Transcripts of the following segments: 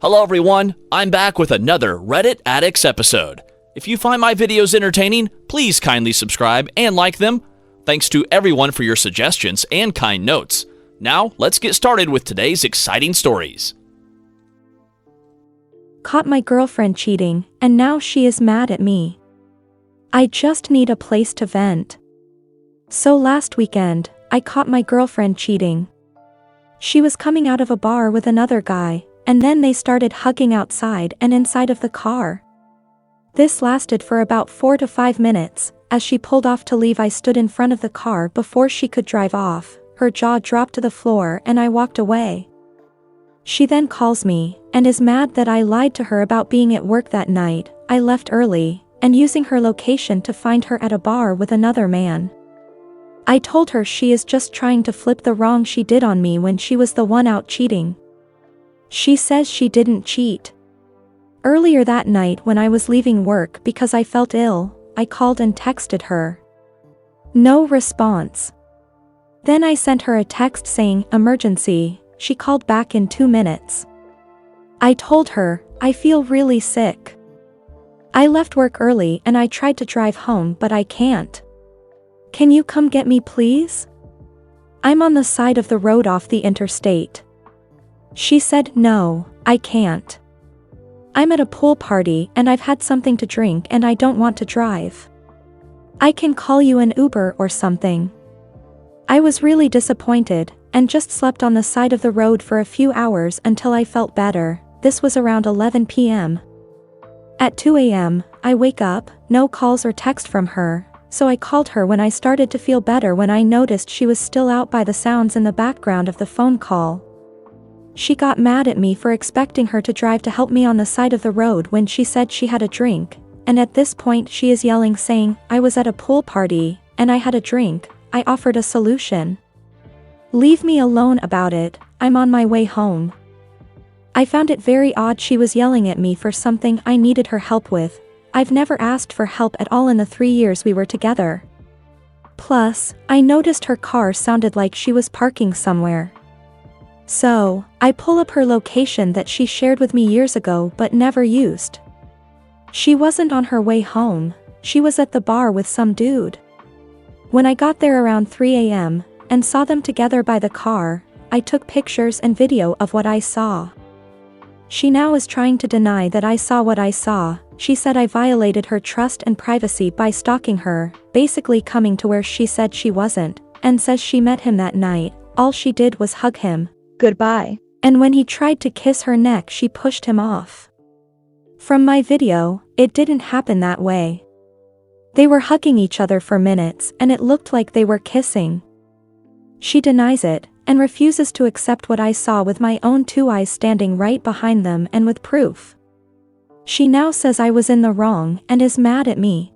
Hello everyone, I'm back with another Reddit Addicts episode. If you find my videos entertaining, please kindly subscribe and like them. Thanks to everyone for your suggestions and kind notes. Now, let's get started with today's exciting stories. Caught my girlfriend cheating, and now she is mad at me. I just need a place to vent. So last weekend, I caught my girlfriend cheating. She was coming out of a bar with another guy, and then they started hugging outside and inside of the car. This lasted for about 4 to 5 minutes. As she pulled off to leave, I stood in front of the car before she could drive off. Her jaw dropped to the floor and I walked away. She then calls me, and is mad that I lied to her about being at work that night. I left early, and using her location to find her at a bar with another man. I told her she is just trying to flip the wrong she did on me when she was the one out cheating. She says she didn't cheat. Earlier that night when I was leaving work because I felt ill, I called and texted her. No response. Then I sent her a text saying, "Emergency." She called back in 2 minutes. I told her, I feel really sick. I left work early and I tried to drive home but I can't. Can you come get me please? I'm on the side of the road off the interstate. She said, no, I can't. I'm at a pool party and I've had something to drink and I don't want to drive. I can call you an Uber or something. I was really disappointed, and just slept on the side of the road for a few hours until I felt better. This was around 11 p.m. At 2 a.m., I wake up, no calls or text from her, so I called her when I started to feel better when I noticed she was still out by the sounds in the background of the phone call. She got mad at me for expecting her to drive to help me on the side of the road when she said she had a drink, and at this point she is yelling saying, I was at a pool party, and I had a drink. I offered a solution. Leave me alone about it, I'm on my way home. I found it very odd she was yelling at me for something I needed her help with. I've never asked for help at all in the 3 years we were together. Plus, I noticed her car sounded like she was parking somewhere. So, I pull up her location that she shared with me years ago but never used. She wasn't on her way home, she was at the bar with some dude. When I got there around 3 a.m., and saw them together by the car, I took pictures and video of what I saw. She now is trying to deny that I saw what I saw. She said I violated her trust and privacy by stalking her, basically coming to where she said she wasn't, and says she met him that night. All she did was hug him. Goodbye. And when he tried to kiss her neck, she pushed him off. From my video, it didn't happen that way. They were hugging each other for minutes and it looked like they were kissing. She denies it, and refuses to accept what I saw with my own 2 eyes standing right behind them and with proof. She now says I was in the wrong and is mad at me.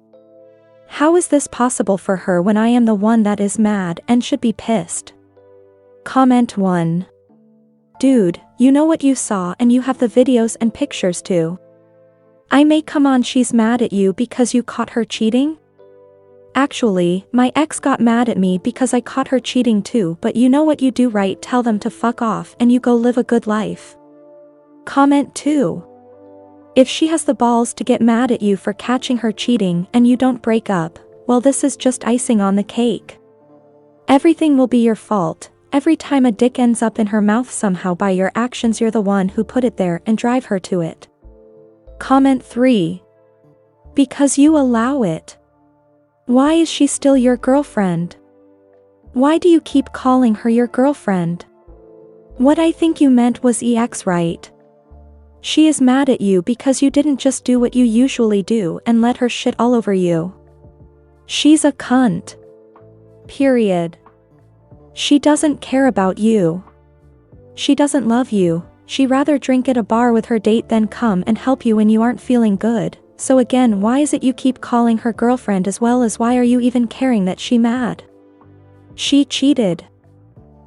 How is this possible for her when I am the one that is mad and should be pissed? Comment 1. Dude, you know what you saw and you have the videos and pictures too. I may come on, she's mad at you because you caught her cheating? Actually, my ex got mad at me because I caught her cheating too, but you know what you do, right? Tell them to fuck off and you go live a good life. Comment 2. If she has the balls to get mad at you for catching her cheating and you don't break up, well, this is just icing on the cake. Everything will be your fault. Every time a dick ends up in her mouth somehow by your actions, you're the one who put it there and drive her to it. Comment 3. Because you allow it. Why is she still your girlfriend? Why do you keep calling her your girlfriend? What I think you meant was ex, right? She is mad at you because you didn't just do what you usually do and let her shit all over you. She's a cunt. Period. She doesn't care about you. She doesn't love you. She'd rather drink at a bar with her date than come and help you when you aren't feeling good. So again, why is it you keep calling her girlfriend, as well as why are you even caring that she mad? She cheated.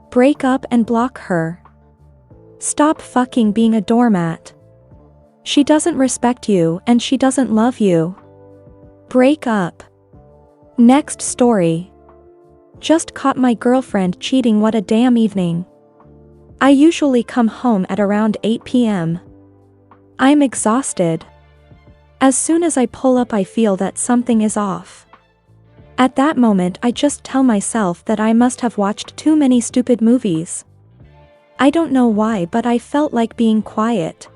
Break up and block her. Stop fucking being a doormat. She doesn't respect you and she doesn't love you. Break up. Next story. Just caught my girlfriend cheating, what a damn evening. I usually come home at around 8 p.m. I'm exhausted. As soon as I pull up, I feel that something is off. At that moment, I just tell myself that I must have watched too many stupid movies. I don't know why, but I felt like being quiet.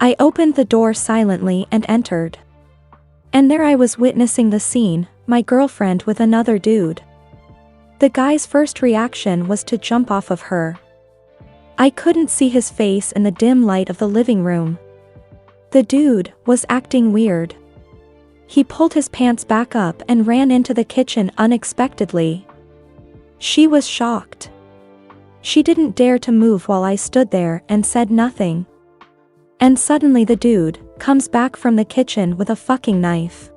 I opened the door silently and entered. And there I was witnessing the scene, my girlfriend with another dude. The guy's first reaction was to jump off of her. I couldn't see his face in the dim light of the living room. The dude was acting weird. He pulled his pants back up and ran into the kitchen unexpectedly. She was shocked. She didn't dare to move while I stood there and said nothing. And suddenly the dude comes back from the kitchen with a fucking knife.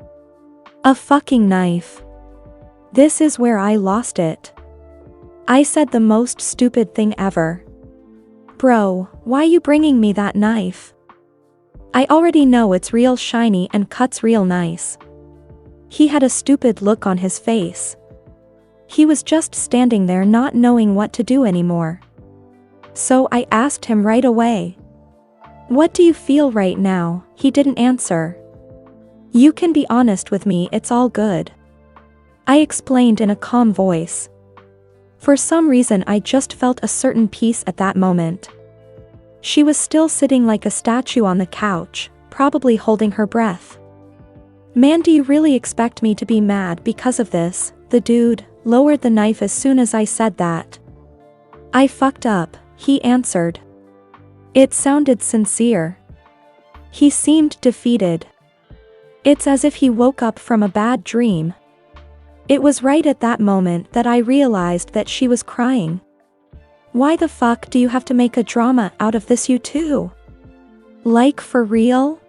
A fucking knife. This is where I lost it. I said the most stupid thing ever. Bro, why you bringing me that knife? I already know it's real shiny and cuts real nice. He had a stupid look on his face. He was just standing there not knowing what to do anymore. So I asked him right away. What do you feel right now? He didn't answer. You can be honest with me, it's all good. I explained in a calm voice. For some reason I just felt a certain peace at that moment. She was still sitting like a statue on the couch, probably holding her breath. Man, do you really expect me to be mad because of this? The dude lowered the knife as soon as I said that. I fucked up, he answered. It sounded sincere. He seemed defeated. It's as if he woke up from a bad dream. It was right at that moment that I realized that she was crying. Why the fuck do you have to make a drama out of this, you two? Like, for real?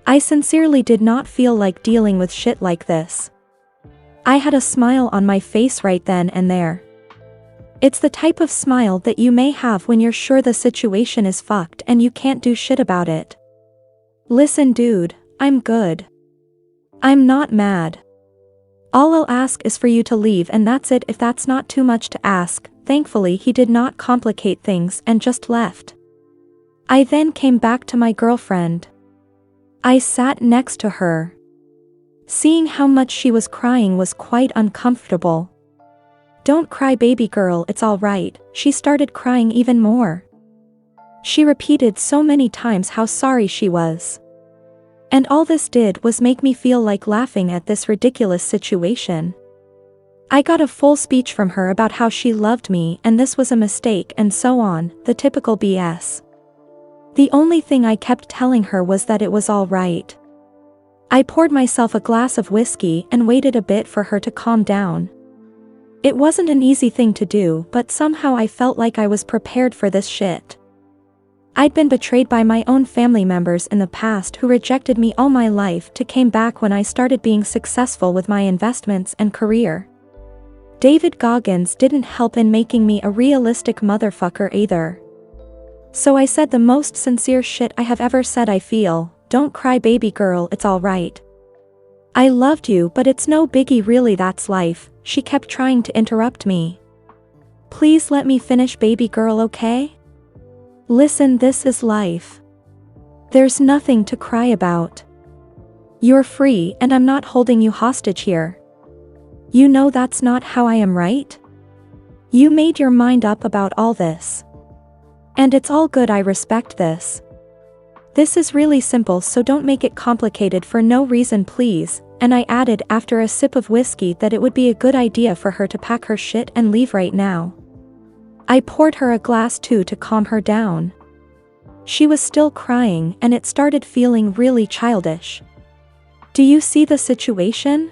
I sincerely did not feel like dealing with shit like this. I had a smile on my face right then and there. It's the type of smile that you may have when you're sure the situation is fucked and you can't do shit about it. Listen dude, I'm good. I'm not mad. All I'll ask is for you to leave, and that's it if that's not too much to ask. Thankfully he did not complicate things and just left. I then came back to my girlfriend. I sat next to her. Seeing how much she was crying was quite uncomfortable. Don't cry baby girl, it's all right. She started crying even more. She repeated so many times how sorry she was. And all this did was make me feel like laughing at this ridiculous situation. I got a full speech from her about how she loved me and this was a mistake and so on, the typical BS. The only thing I kept telling her was that it was all right. I poured myself a glass of whiskey and waited a bit for her to calm down. It wasn't an easy thing to do, but somehow I felt like I was prepared for this shit. I'd been betrayed by my own family members in the past who rejected me all my life to came back when I started being successful with my investments and career. David Goggins didn't help in making me a realistic motherfucker either. So I said the most sincere shit I have ever said. I feel, don't cry baby girl, it's all right. I loved you but it's no biggie really, that's life. She kept trying to interrupt me. Please let me finish baby girl, okay? Listen, this is life. There's nothing to cry about. You're free and I'm not holding you hostage here. You know that's not how I am, right? You made your mind up about all this. And it's all good, I respect this. This is really simple, so don't make it complicated for no reason please. And I added after a sip of whiskey that it would be a good idea for her to pack her shit and leave right now. I poured her a glass too to calm her down. She was still crying and it started feeling really childish. Do you see the situation?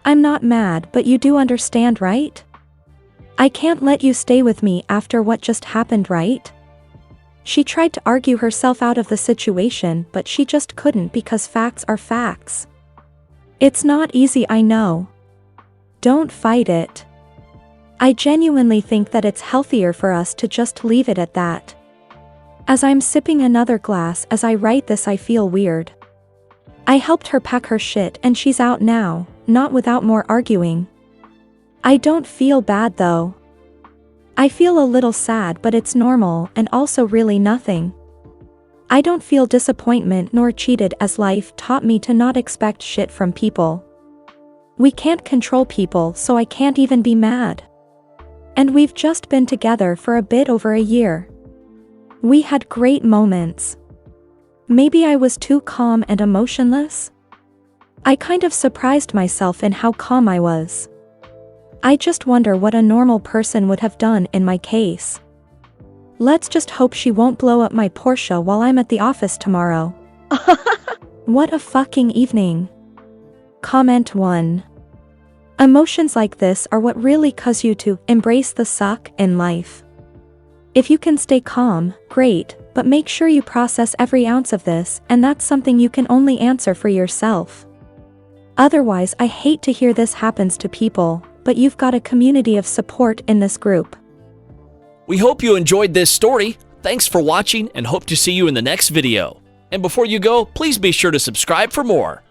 I'm not mad, but you do understand, right? I can't let you stay with me after what just happened, right? She tried to argue herself out of the situation, but she just couldn't because facts are facts. It's not easy, I know. Don't fight it. I genuinely think that it's healthier for us to just leave it at that. As I'm sipping another glass as I write this, I feel weird. I helped her pack her shit and she's out now, not without more arguing. I don't feel bad though. I feel a little sad, but it's normal and also really nothing. I don't feel disappointment nor cheated as life taught me to not expect shit from people. We can't control people, so I can't even be mad. And we've just been together for a bit over a year. We had great moments. Maybe I was too calm and emotionless? I kind of surprised myself in how calm I was. I just wonder what a normal person would have done in my case. Let's just hope she won't blow up my Porsche while I'm at the office tomorrow. What a fucking evening. Comment 1. Emotions like this are what really cause you to embrace the suck in life. If you can stay calm, great, but make sure you process every ounce of this, and that's something you can only answer for yourself. Otherwise, I hate to hear this happens to people, but you've got a community of support in this group. We hope you enjoyed this story. Thanks for watching and hope to see you in the next video. And before you go, please be sure to subscribe for more.